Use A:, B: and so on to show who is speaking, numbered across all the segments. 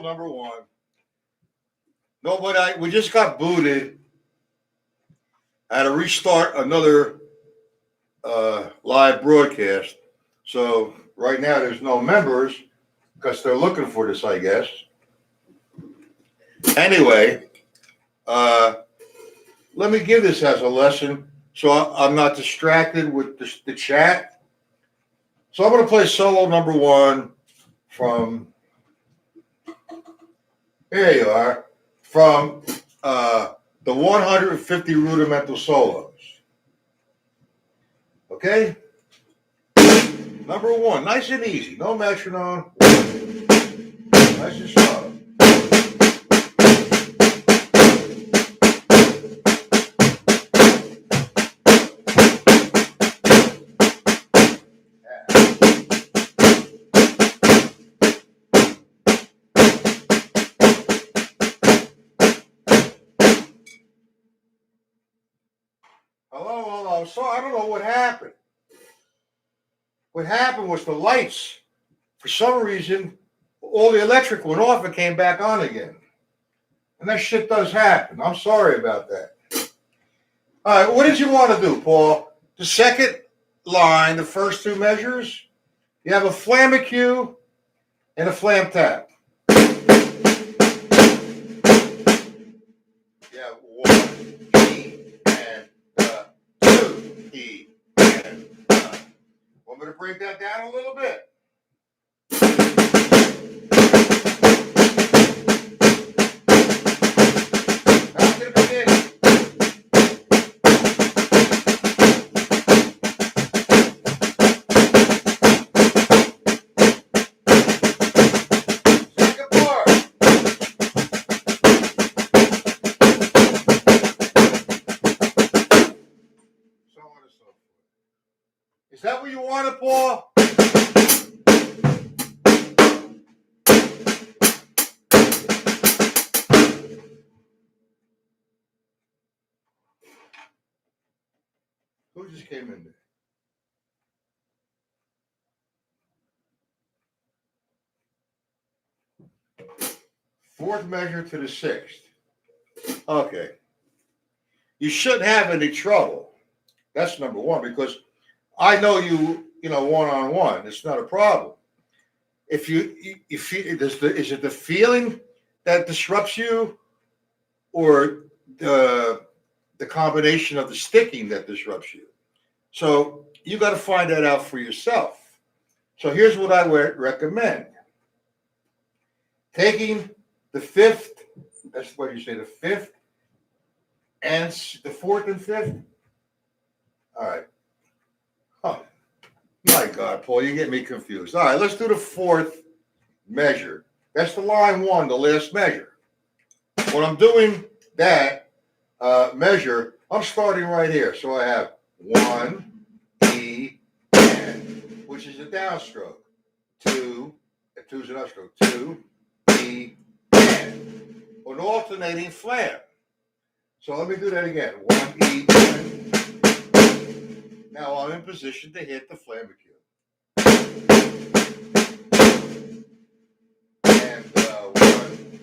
A: number one. No, but we just got booted. I had to restart another live broadcast. So right now there's no members because they're looking for this, I guess. Anyway, let me give this as a lesson so I'm not distracted with the chat. So I'm going to play solo number one from, here you are, from the 150 rudimental solos. Okay? Number one, nice and easy, no metronome, nice and slow. Hello. So I don't know what happened. What happened was the lights, for some reason, all the electric went off and came back on again. And that shit does happen. I'm sorry about that. All right, what did you want to do, Paul? The second line, the first two measures, you have a flamacue and a flam tap. Yeah, 1 E and 2 E and want me to break that down a little bit? Back to the beginning. Second part. So on and so forth. Is that what you wanted, Paul? Who just came in there? Fourth measure to the sixth. Okay. You shouldn't have any trouble. That's number one, because I know you one-on-one. It's not a problem. If you feel, is it the feeling that disrupts you, or the combination of the sticking that disrupts you? So you got to find that out for yourself. So here's what I would recommend. Taking the fifth, that's what you say, the fifth and the fourth and fifth. All right. Oh, my God, Paul, you get me confused. All right, let's do the fourth measure. That's the line one, the last measure. When I'm doing that measure, I'm starting right here. So I have 1 E and, which is a downstroke. 2, and 2 is an upstroke. 2 E and, an alternating flam. So let me do that again. 1 E and. Now I'm in position to hit the flamacue. And 1 E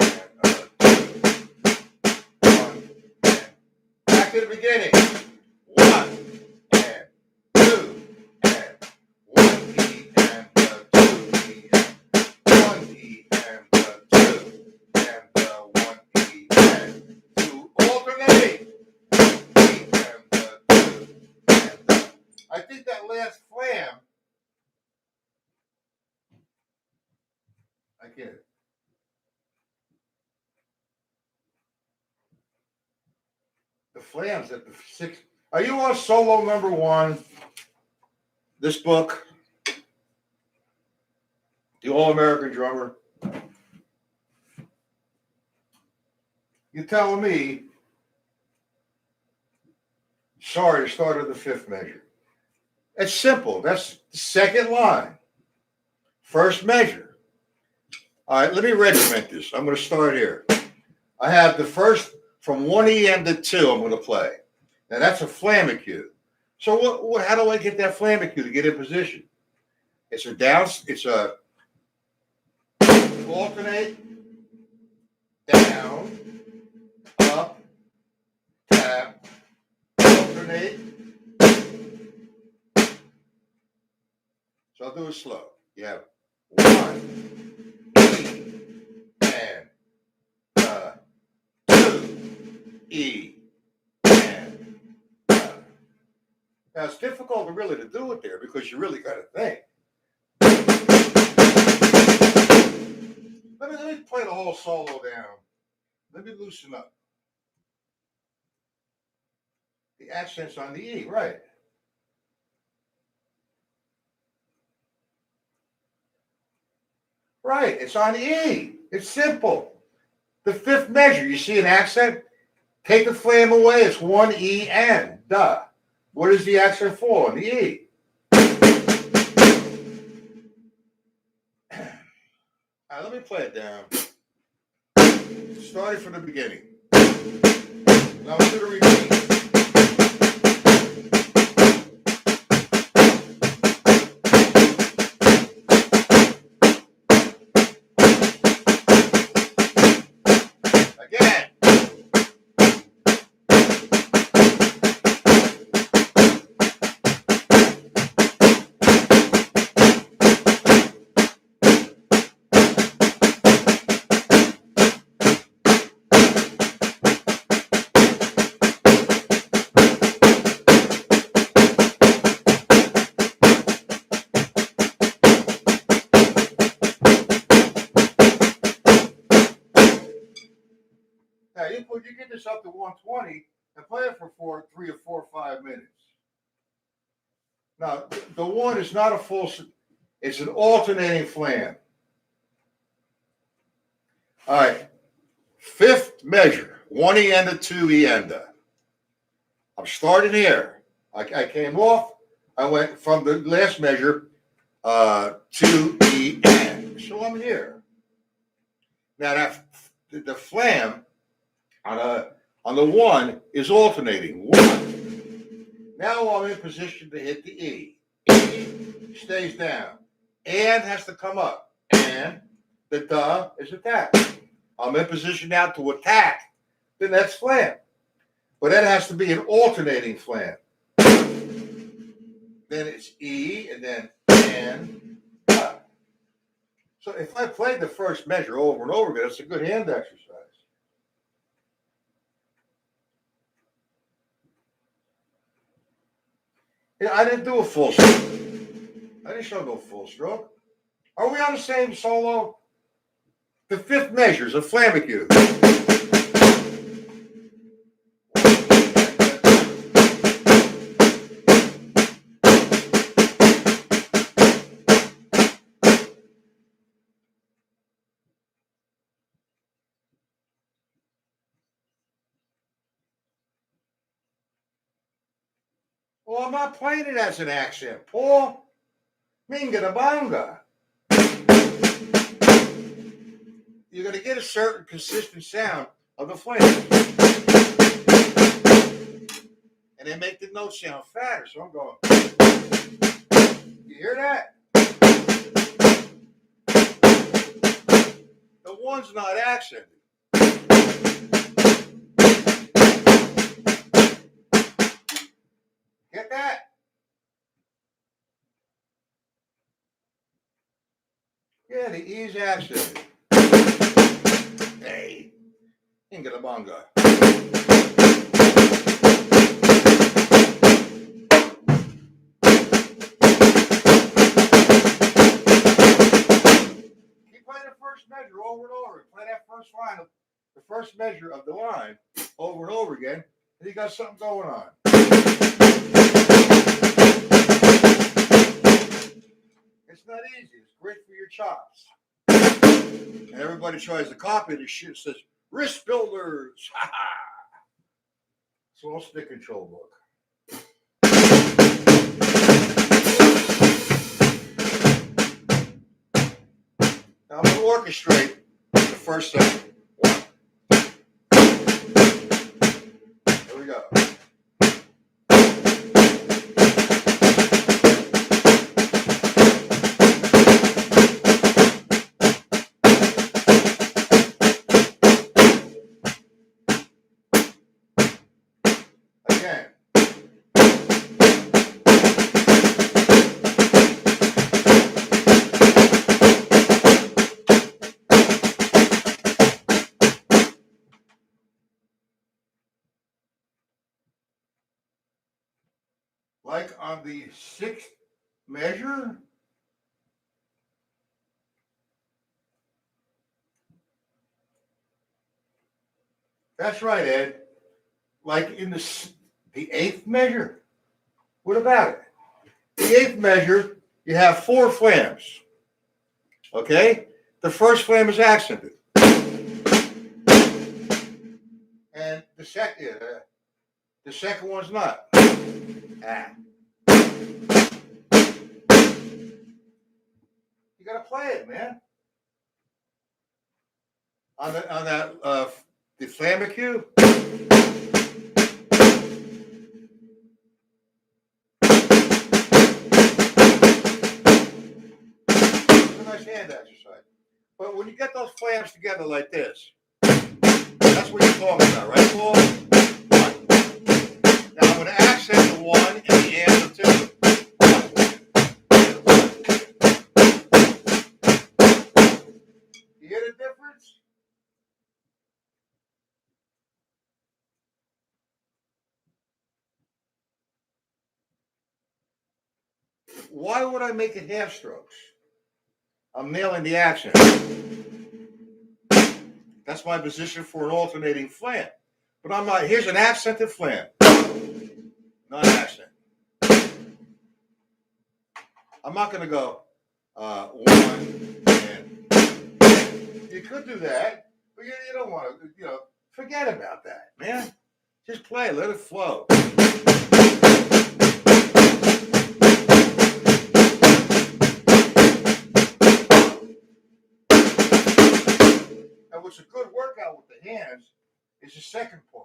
A: and 2. 1 and back to the beginning. 1 and 2 and 1 E and 2 E and 1 E and 2 and 1 E and 2. Alternate. E and 2 and I think that last flam. I get it. The flams at the sixth. Are you on solo number one? This book, The All-American Drummer. You're telling me, sorry, to start at the fifth measure. It's simple. That's the second line. First measure. All right, let me regiment this. I'm going to start here. I have the first from 1 EM to 2 I'm going to play. Now, that's a flamacue. So how do I get that flamacue to get in position? It's a alternate, down, up, tap, alternate. So I'll do it slow. You have 1, E, and 2, E, and now it's difficult really to do it there because you really got to think. Let me play the whole solo down. Let me loosen up. The accent's on the E, right? Right, it's on the E. It's simple. The fifth measure, you see an accent? Take the flam away, it's 1 E N. Duh. What does the accent fall on? The E. All right, let me play it down. Starting from the beginning. Now I'm going to repeat. Again. Now you get this up to 120 and play it for 3 or 4 or 5 minutes. Now the one is not a full; it's an alternating flam. All right, fifth measure, 1 E enda, 2 E enda. I'm starting here. I came off. I went from the last measure, 2 E N. So I'm here. Now the flam on the 1 is alternating. 1. Now I'm in position to hit the E. E stays down. And has to come up. And the duh is attack. I'm in position now to attack the next flam. But that has to be an alternating flam. Then it's E and then N. So if I played the first measure over and over again, it's a good hand exercise. Yeah, I didn't do a full stroke. I didn't show no full stroke. Are we on the same solo? The fifth measure is a flamicue. Well, I'm not playing it as an accent, Paul. Minga da banga. You're going to get a certain consistent sound of the flame. And they make the notes sound fatter, so I'm going. You hear that? The 1's not accented. Get that? Yeah, the E's accented. Hey, inga da bonga. Keep playing the first measure over and over. Play that first line, the first measure of the line over and over again, and you got something going on. It's not easy. It's great for your chops. And everybody tries to copy this shit. It says, wrist builders. Ha ha. It's all stick control book. Now I'm going to orchestrate the first second. 1. Here we go. again. Like on the sixth measure. That's right, Ed. Like in the eighth measure. What about it? The eighth measure, you have 4 flams. Okay? The first flam is accented. And the second one's not. Ah. You gotta play it, man. On that the flamicue. It's a nice hand exercise. But when you get those flams together like this, that's what you're talking about, right, Paul? 1. Now I'm going to accent the 1 and the and the 2. You hear the difference? Why would I make it half strokes? I'm nailing the accent. That's my position for an alternating flam. But I'm not. Here's an accented flam. Not an accent. I'm not going to go 1 and. You could do that, but you don't want to. Forget about that, man. Just play. Let it flow. And what's a good workout with the hands is the second part.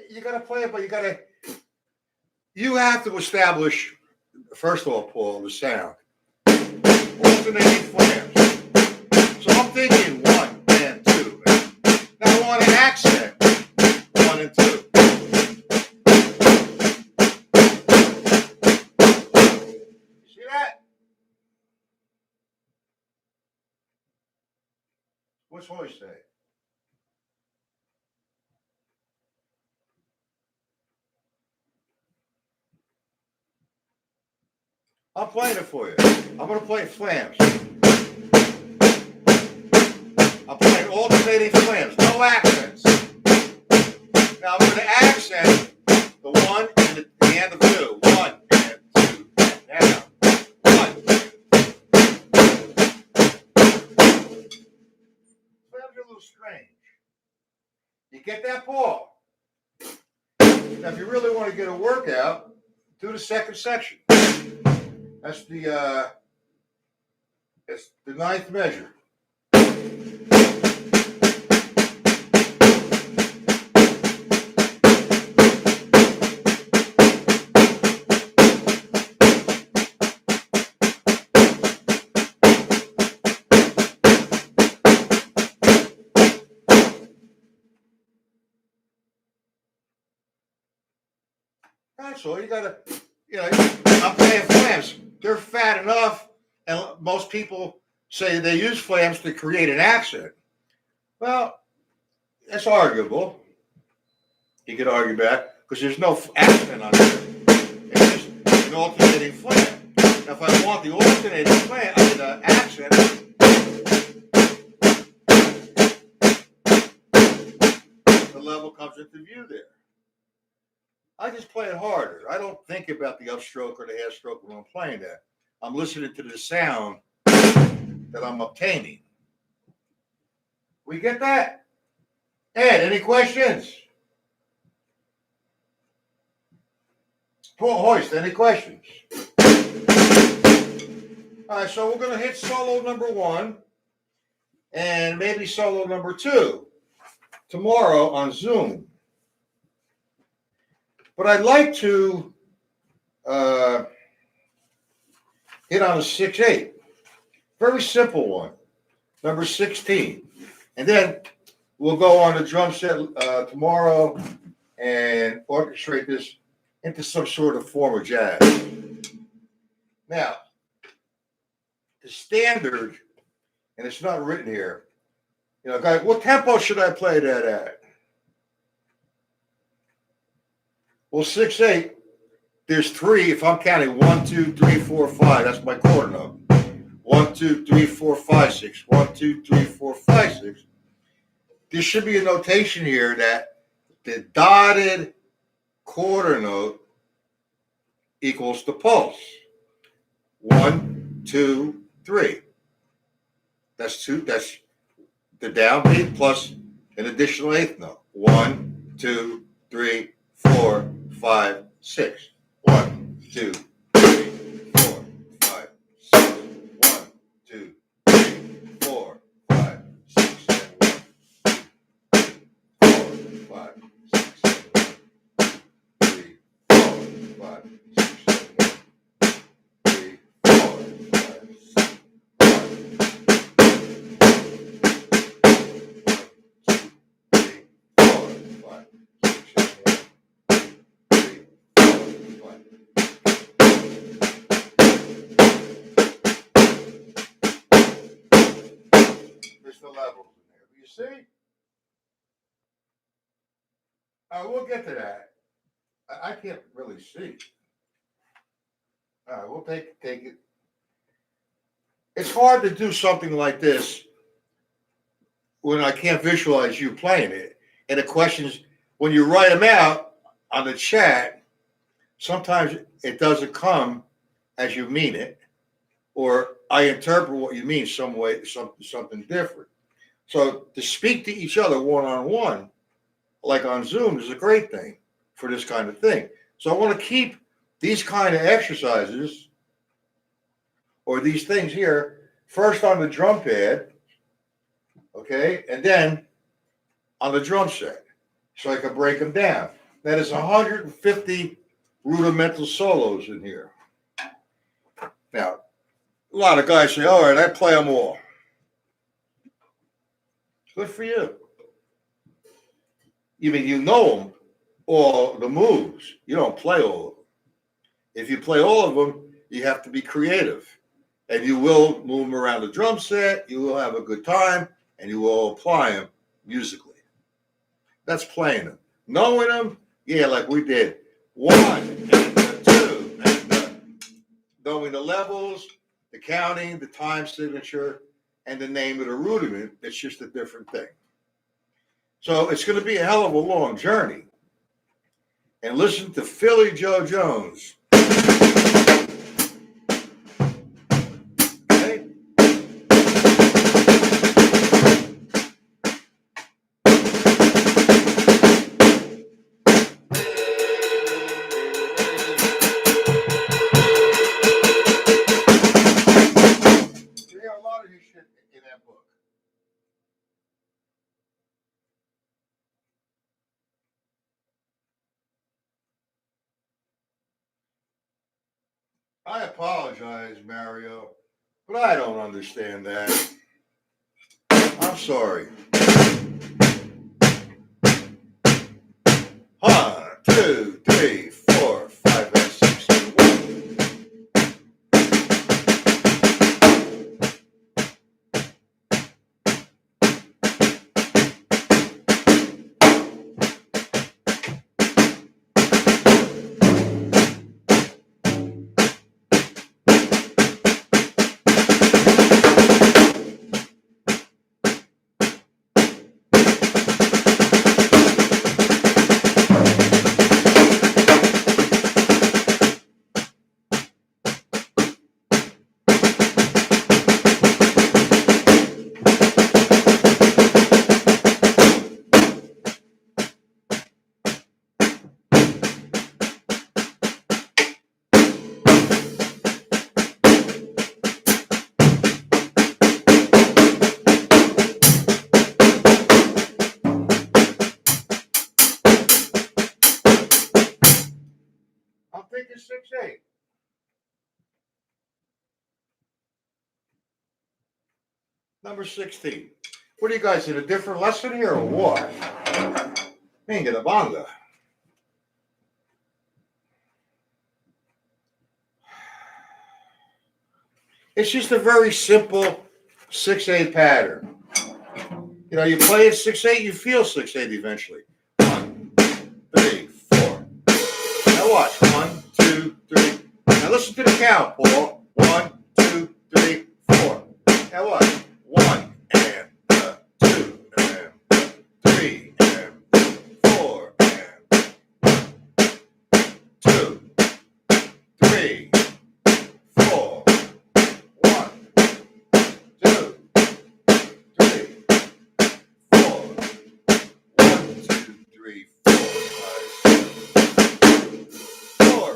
A: You got to play it, but you have to establish, first of all, Paul, the sound. Alternating flams. So I'm thinking 1 and 2. Now I want an accent. 1 and 2. You see that? What's Hoy say? I'm playing it for you. I'm going to play flams. I'm playing alternating flams, no accents. Now I'm going to accent the 1 and the and the 2. 1 and 2. Now, 1. Flams are a little strange. You get that, Paul? Now, if you really want to get a workout, do the second section. That's it's the 9th measure. That's all. You gotta, I'm playing flams. They're fat enough, and most people say they use flams to create an accent. Well, that's arguable. You could argue back because there's no accent on it. It's just an alternating flam. Now, if I want the alternating flam, accent, the level comes into view there. I just play it harder. I don't think about the upstroke or the half stroke when I'm playing that. I'm listening to the sound that I'm obtaining. We get that? Ed, any questions? Paul Hoist, any questions? All right, so we're going to hit solo number 1 and maybe solo number 2 tomorrow on Zoom. But I'd like to hit on a 6/8. Very simple one, number 16. And then we'll go on the drum set tomorrow and orchestrate this into some sort of form of jazz. Now, the standard, and it's not written here, guys, what tempo should I play that at? Well, 6/8, there's three. If I'm counting 1, 2, 3, 4, 5, that's my quarter note. 1, 2, 3, 4, 5, 6. 1, 2, 3, 4, 5, 6. There should be a notation here that the dotted quarter note equals the pulse. 1, 2, 3. That's two. That's the downbeat plus an additional eighth note. 1, 2, 3, 4, 5, 6. 1, 2, 3, 4, 5, 6. 1, 2, 3, 4, 5, 6, 7, 4, 5, 6, 7, 3, 4, 5, 6, 7, 3, 4, 5, 6. There's the levels in there. You see? We'll get to that. I can't really see. All right, we'll take it. It's hard to do something like this when I can't visualize you playing it. And the questions, when you write them out on the chat, sometimes it doesn't come as you mean it, or I interpret what you mean some way, something different. So to speak to each other one-on-one, like on Zoom, is a great thing for this kind of thing. So I want to keep these kind of exercises or these things here first on the drum pad, okay, and then on the drum set, so I can break them down. That is 150 rudimental solos in here. Now, a lot of guys say, all right, I play them all. Good for you. You mean you know them, all the moves. You don't play all of them. If you play all of them, you have to be creative. And you will move them around the drum set, you will have a good time, and you will apply them musically. That's playing them. Knowing them, yeah, like we did. 1 and 2 and knowing the levels, the counting, the time signature, and the name of the rudiment. It's just a different thing. So it's going to be a hell of a long journey. And listen to Philly Joe Jones. Okay? There are a lot of this shit in that book. I apologize, Mario, but I don't understand that. I'm sorry. 1, 2, 3, 4, 5, and 6, and 1. I'm thinking 6/8. Number 16. What are you guys in a different lesson here or what? Minga the banga. It's just a very simple 6/8 pattern. You know, you play it 6/8, you feel 6/8 eventually. 1, 3, 4. Now watch. 1, 2, 3. Now listen to the count, Paul. 1, 2, 3, 4. Now watch. 1 and 2 and 3 and 4 and 2, 3, 4. 1, 2, 3, 4. 1, 2, 3, 4,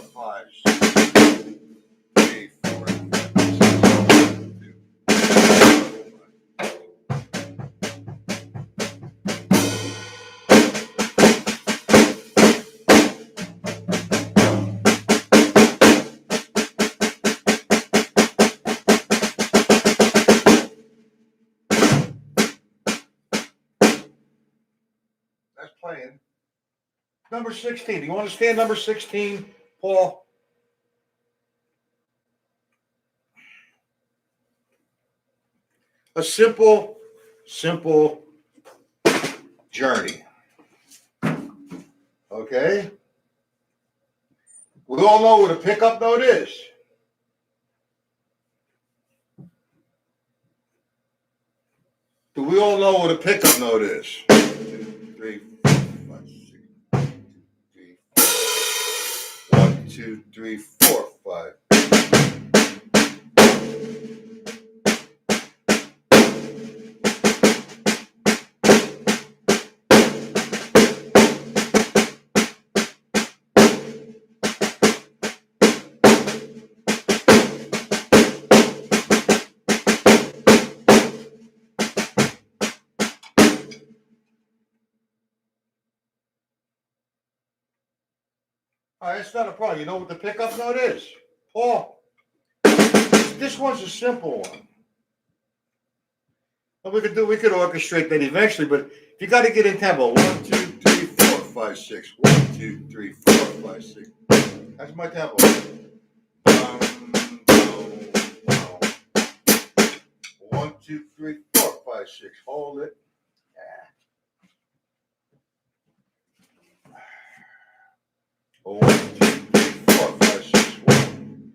A: 5, 3, 4, That's playing. Number 16. Do you understand number 16, Paul? A simple journey. Okay? We all know what a pickup note is. Do we all know what a pickup note is? 2, 3, 4, 5, 6, 3, 1, 2, 3, 4, 5. All right, it's not a problem. You know what the pickup note is? Paul, this one's a simple one. And we could orchestrate that eventually, but you got to get in tempo. 1, 2, 3, 4, 5, 6. 1, 2, 3, 4, 5, 6. That's my tempo. 1, 2, 3, 4, 5, 6. Hold it. 1, 2, 3, 4, 5, 6. 1.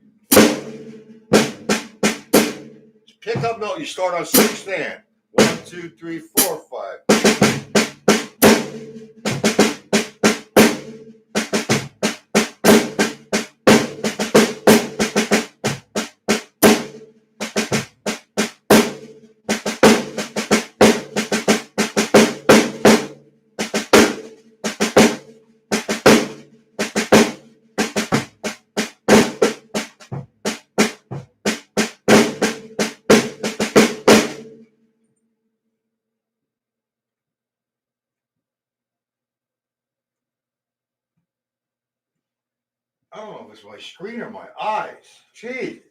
A: Pickup note, you start on 6 stand. 1, 2, 3, 4, 5. I don't know if it's my screen or my eyes. Jeez.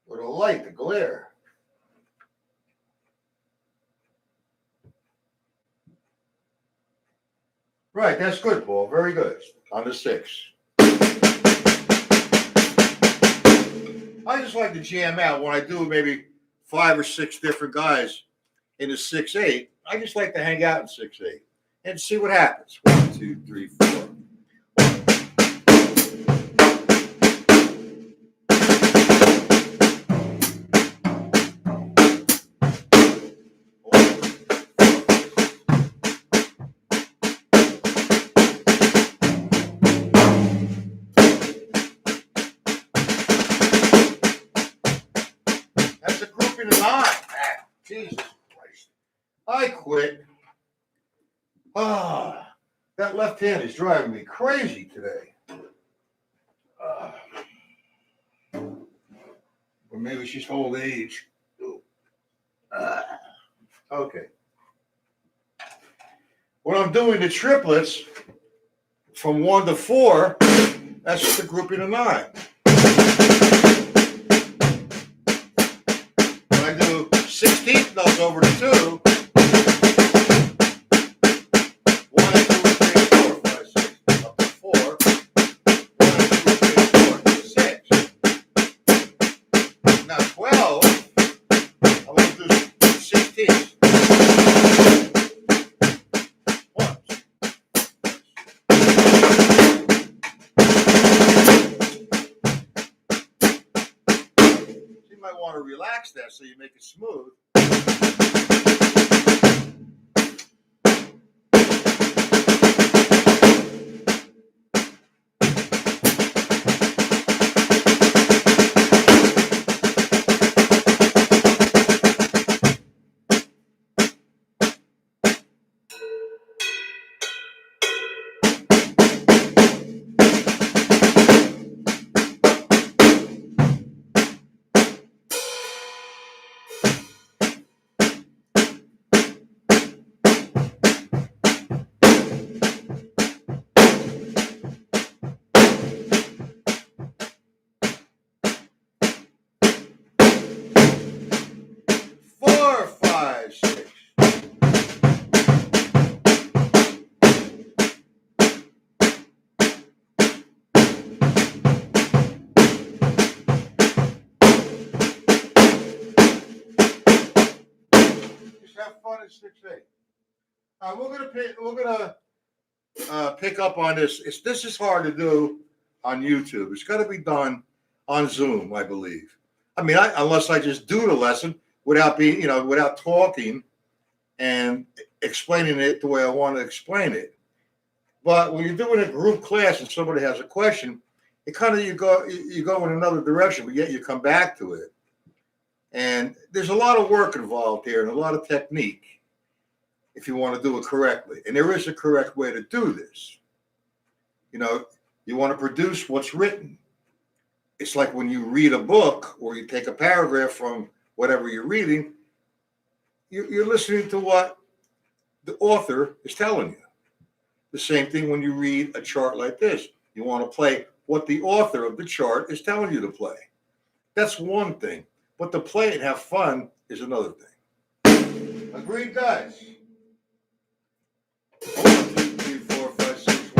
A: Or the light, the glare. Right, that's good, Paul. Very good. On the 6. I just like to jam out when I do maybe 5 or 6 different guys in a 6/8. I just like to hang out in 6/8 and see what happens. 1, 2, 3, 4. That's a grouping of 9. Jesus Christ. I quit. That left hand is driving me crazy today. Or maybe it's just old age. Okay. When I'm doing the triplets from 1 to 4, that's just a grouping of 9. When I do 16th notes over to 2, 1 and 2 and 3 and 4, 5, 6, up to 4. 1 and 2 and 3 and 4, 6. Now want to relax that so you make it smooth. 4, 5, 6. Just have fun at 6, 8. We're gonna pick up on this. This is hard to do on YouTube. It's got to be done on Zoom, I believe. I mean, unless I just do the lesson without without talking and explaining it the way I want to explain it. But when you're doing a group class and somebody has a question, it kind of you go in another direction, but yet you come back to it. And there's a lot of work involved here and a lot of technique if you want to do it correctly. And there is a correct way to do this. You know, you want to produce what's written. It's like when you read a book or you take a paragraph from whatever you're reading, you're listening to what the author is telling you. The same thing when you read a chart like this. You want to play what the author of the chart is telling you to play. That's one thing. But to play and have fun is another thing. Agreed, guys? 1, 2, 3, 4, 5, 6,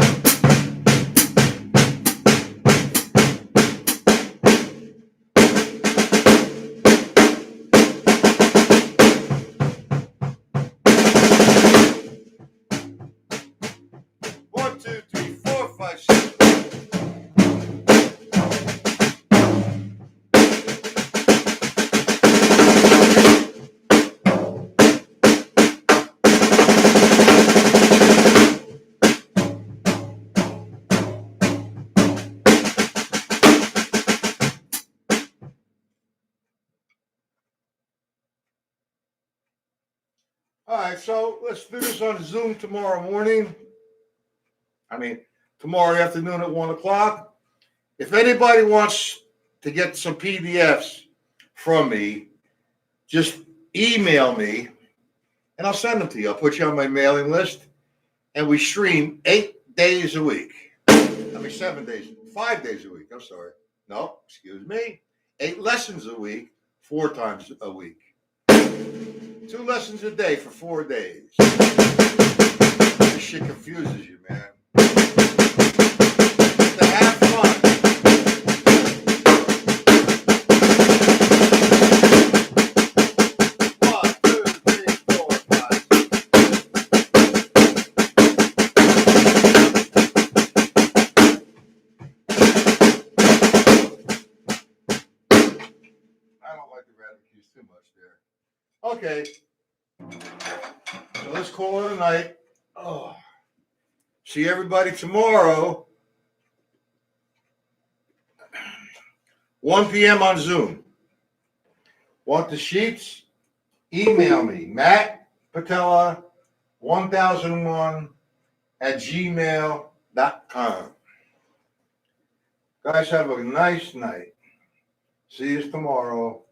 A: 1, 2, 3, 4, 5, 6. All right, so let's do this on Zoom tomorrow morning. Tomorrow afternoon at 1 o'clock. If anybody wants to get some PDFs from me, just email me and I'll send them to you. I'll put you on my mailing list. And we stream 8 days a week. 7 days, 5 days a week. I'm sorry. No, excuse me. 8 lessons a week, 4 times a week. 2 lessons a day for 4 days. This shit confuses you, man. To have fun. Too much there. Okay. So let's call it a night. Oh. See everybody tomorrow. 1 p.m. on Zoom. Want the sheets? Email me. Matt Patella 1001 at gmail.com. Guys, have a nice night. See you tomorrow.